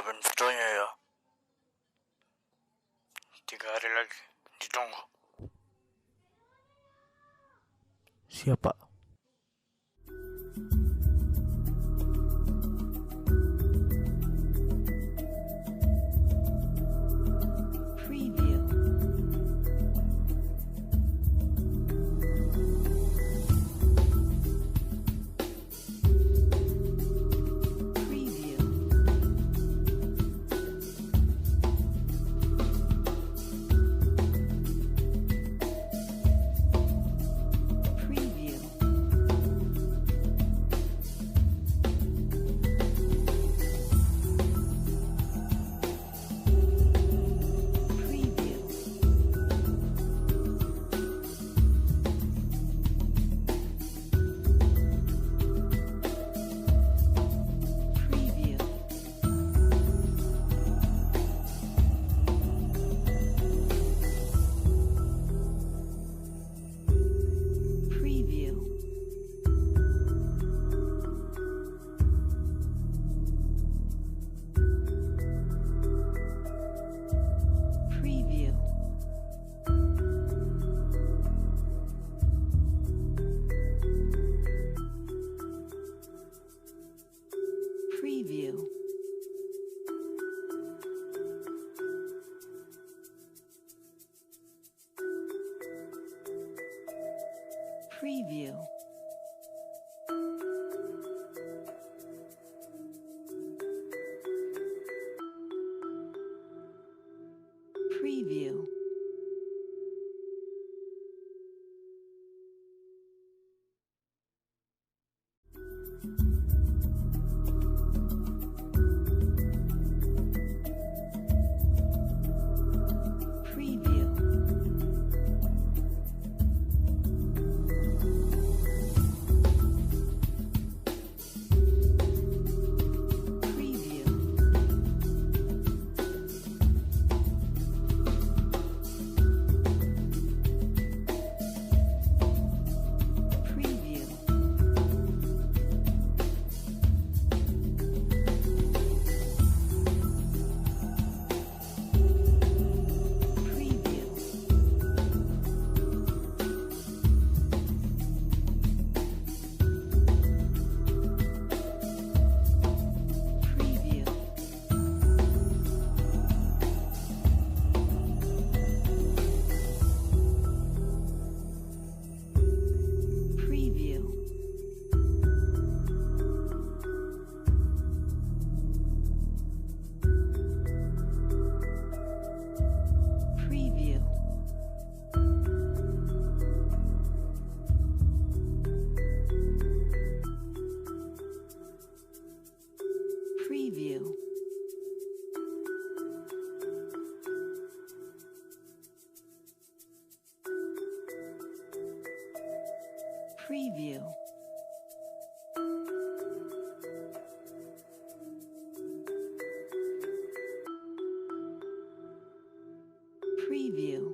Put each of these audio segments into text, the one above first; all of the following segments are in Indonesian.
siapin fotonya ya. 3 hari lagi ditunggu. Siapa? Preview. Preview. Preview. Preview. Preview.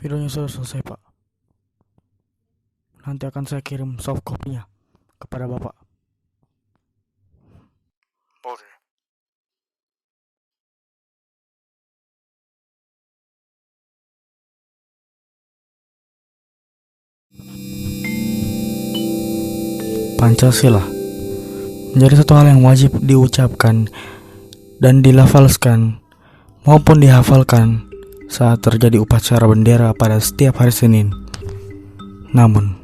Videonya sudah selesai, Pak. Nanti akan saya kirim soft copy-nya kepada Bapak. Boleh. Pancasila menjadi satu hal yang wajib diucapkan dan dilafalkan maupun dihafalkan saat terjadi upacara bendera pada setiap hari Senin. Namun,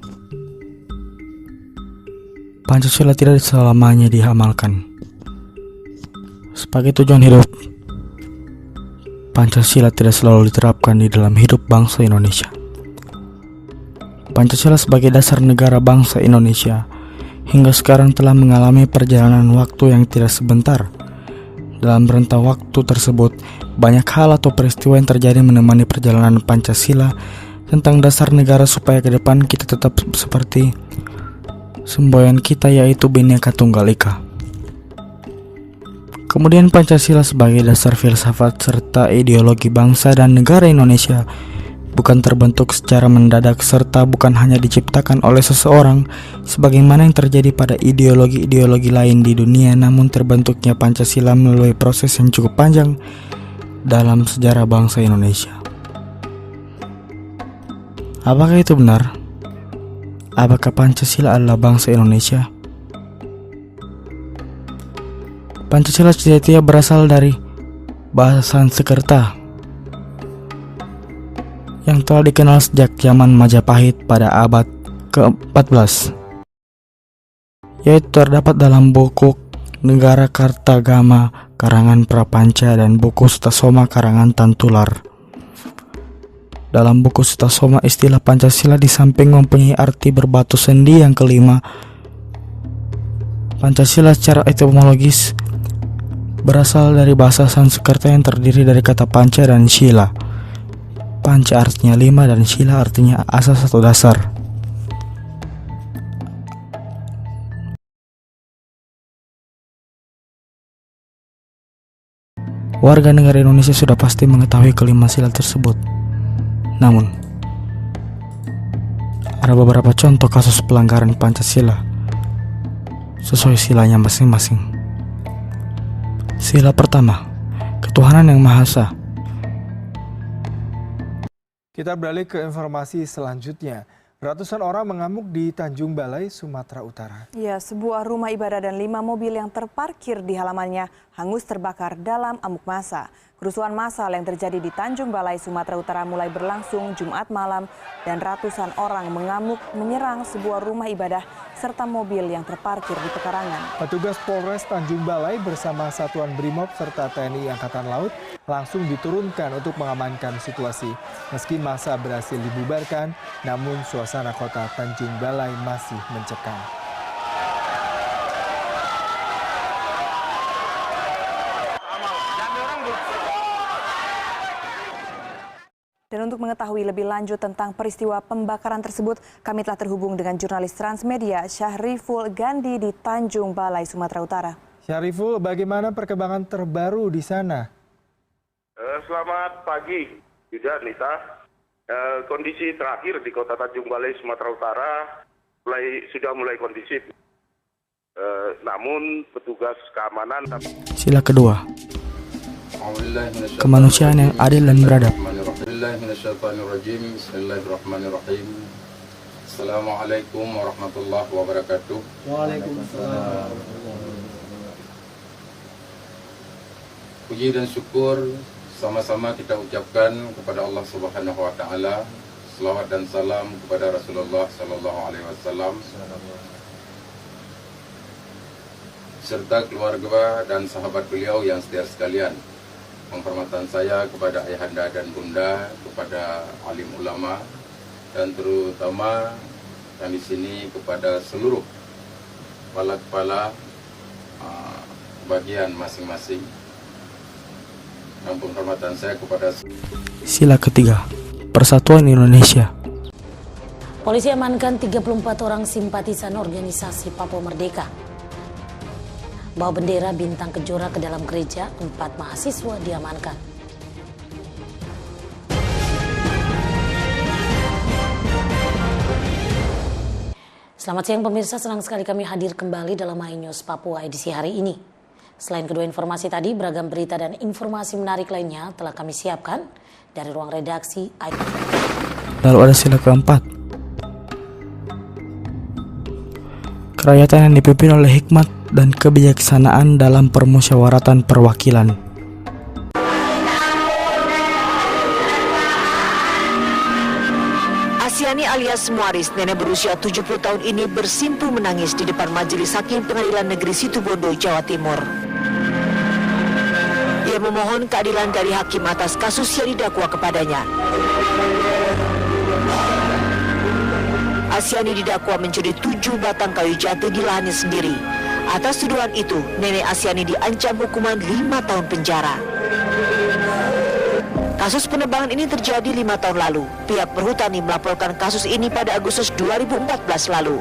Pancasila tidak selamanya diamalkan. Sebagai tujuan hidup, Pancasila tidak selalu diterapkan di dalam hidup bangsa Indonesia. Pancasila sebagai dasar negara bangsa Indonesia hingga sekarang telah mengalami perjalanan waktu yang tidak sebentar. Dalam rentang waktu tersebut, banyak hal atau peristiwa yang terjadi menemani perjalanan Pancasila tentang dasar negara supaya ke depan kita tetap seperti semboyan kita, yaitu Bhinneka Tunggal Ika. Kemudian Pancasila sebagai dasar filsafat serta ideologi bangsa dan negara Indonesia bukan terbentuk secara mendadak serta bukan hanya diciptakan oleh seseorang sebagaimana yang terjadi pada ideologi-ideologi lain di dunia, namun terbentuknya Pancasila melalui proses yang cukup panjang dalam sejarah bangsa Indonesia. Apakah itu benar? Apakah Pancasila adalah bangsa Indonesia? Pancasila sejatinya berasal dari bahasa Sanskerta yang telah dikenal sejak zaman Majapahit pada abad ke-14, yaitu terdapat dalam buku Negara Kartagama karangan Prapanca dan buku Sutasoma karangan Tantular. Dalam buku Sutasoma, istilah Pancasila di samping mempunyai arti berbatu sendi yang kelima, Pancasila secara etimologis berasal dari bahasa Sanskerta yang terdiri dari kata panca dan sila. Panca artinya 5 dan sila artinya asas atau dasar. Warga negara Indonesia sudah pasti mengetahui kelima sila tersebut. Namun, ada beberapa contoh kasus pelanggaran Pancasila sesuai silanya masing-masing. Sila pertama, ketuhanan yang Maha Esa. Kita beralih ke informasi selanjutnya. Ratusan orang mengamuk di Tanjung Balai, Sumatera Utara. Ya, sebuah rumah ibadah dan 5 mobil yang terparkir di halamannya hangus terbakar dalam amuk massa. Kerusuhan massal yang terjadi di Tanjung Balai, Sumatera Utara mulai berlangsung Jumat malam dan ratusan orang mengamuk menyerang sebuah rumah ibadah serta mobil yang terparkir di pekarangan. Petugas Polres Tanjung Balai bersama Satuan Brimob serta TNI Angkatan Laut langsung diturunkan untuk mengamankan situasi. Meski massa berhasil dibubarkan, namun suasana kota Tanjung Balai masih mencekam. Dan untuk mengetahui lebih lanjut tentang peristiwa pembakaran tersebut, kami telah terhubung dengan jurnalis Transmedia Syahriful Gandhi di Tanjung Balai, Sumatera Utara. Syahriful, bagaimana perkembangan terbaru di sana? Selamat pagi, Yuda, Nita. Kondisi terakhir di kota Tanjung Balai, Sumatera Utara sudah mulai kondisif. Namun petugas keamanan. Sila kedua, kemanusiaan yang adil dan beradab. Bismillahirrahmanirrahim. Assalamualaikum warahmatullahi wabarakatuh. Waalaikumsalam. Puji dan syukur sama-sama kita ucapkan kepada Allah Subhanahu wa taala. Selawat dan salam kepada Rasulullah sallallahu alaihi wasallam serta keluarga dan sahabat beliau yang setia sekalian. Penghormatan saya kepada ayahanda dan bunda, kepada alim ulama, dan terutama yang di sini kepada seluruh kepala-kepala bagian masing-masing. Dan penghormatan saya kepada Sila ketiga, Persatuan Indonesia. Polisi amankan 34 orang simpatisan organisasi Papua Merdeka. Bawa bendera bintang kejora ke dalam gereja, 4 mahasiswa diamankan. Selamat siang pemirsa, senang sekali kami hadir kembali dalam iNews Papua edisi hari ini. Selain kedua informasi tadi, beragam berita dan informasi menarik lainnya telah kami siapkan dari ruang redaksi. Lalu ada sila keempat. Kerakyatan yang dipimpin oleh hikmat dan kebijaksanaan dalam permusyawaratan perwakilan. Asiani alias Muaris, nenek berusia 70 tahun ini bersimpu menangis di depan Majelis Hakim Pengadilan Negeri Situbondo, Jawa Timur. Ia memohon keadilan dari hakim atas kasus yang didakwa kepadanya. Asiani didakwa mencuri 7 batang kayu jati di lahannya sendiri. Atas tuduhan itu, nenek Asiani diancam hukuman 5 tahun penjara. Kasus penebangan ini terjadi 5 tahun lalu. Pihak perhutani melaporkan kasus ini pada Agustus 2014 lalu.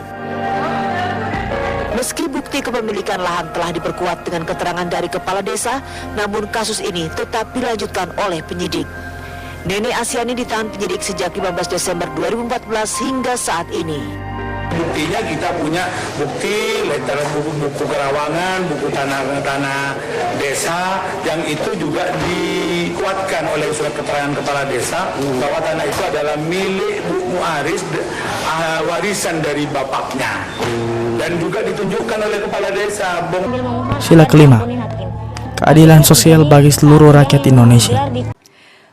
Meski bukti kepemilikan lahan telah diperkuat dengan keterangan dari kepala desa, namun kasus ini tetap dilanjutkan oleh penyidik. Nenek Asiani ditahan penyidik sejak 15 Desember 2014 hingga saat ini. Buktinya kita punya bukti, letteran buku kerawangan, buku tanah desa, yang itu juga dikuatkan oleh surat keterangan kepala desa bahwa tanah itu adalah milik Bu Muaris, warisan dari bapaknya, dan juga ditunjukkan oleh kepala desa. Sila kelima, keadilan sosial bagi seluruh rakyat Indonesia.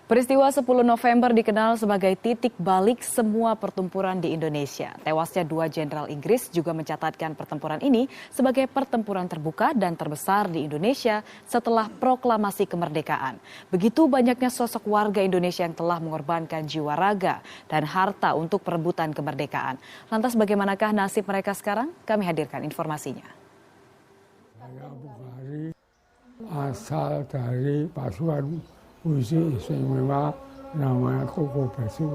Peristiwa 10 November dikenal sebagai titik balik semua pertempuran di Indonesia. Tewasnya 2 jenderal Inggris juga mencatatkan pertempuran ini sebagai pertempuran terbuka dan terbesar di Indonesia setelah proklamasi kemerdekaan. Begitu banyaknya sosok warga Indonesia yang telah mengorbankan jiwa raga dan harta untuk perebutan kemerdekaan. Lantas bagaimanakah nasib mereka sekarang? Kami hadirkan informasinya. Saya Bukhari, asal dari Pasuruan. Puisi istimewa namanya Koko Besu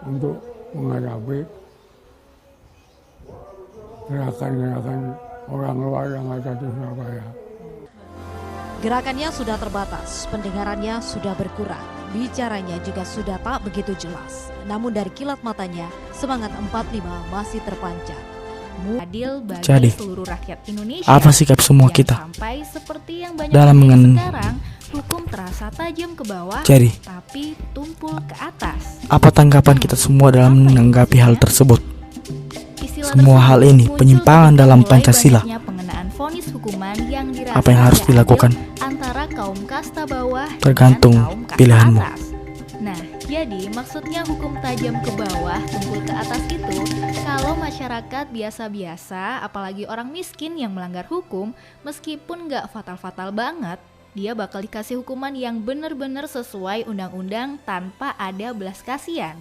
untuk menghadapi gerakan-gerakan orang luar yang ada di Surabaya. Gerakannya sudah terbatas, pendengarannya sudah berkurang, bicaranya juga sudah tak begitu jelas. Namun dari kilat matanya, semangat 45 masih terpancar. Adil bagi Jadi, seluruh rakyat Indonesia. apa sikap semua kita Sampai seperti yang banyak dalam sekarang, hukum terasa tajam ke bawah, Jadi, tapi tumpul ke atas. apa tanggapan kita semua dalam menanggapi hal tersebut? Istilah Semua tersebut hal ini muncul penyimpangan dari dalam mulai Pancasila. banyaknya pengenaan vonis hukuman yang dirasa Apa yang harus tidak dilakukan? adil antara kaum kasta bawah Tergantung dengan kaum kasta pilihanmu. atas. Nah, jadi maksudnya hukum tajam ke bawah, tumpul ke atas itu kalau masyarakat biasa-biasa, apalagi orang miskin yang melanggar hukum, meskipun nggak fatal-fatal banget, dia bakal dikasih hukuman yang benar-benar sesuai undang-undang tanpa ada belas kasihan.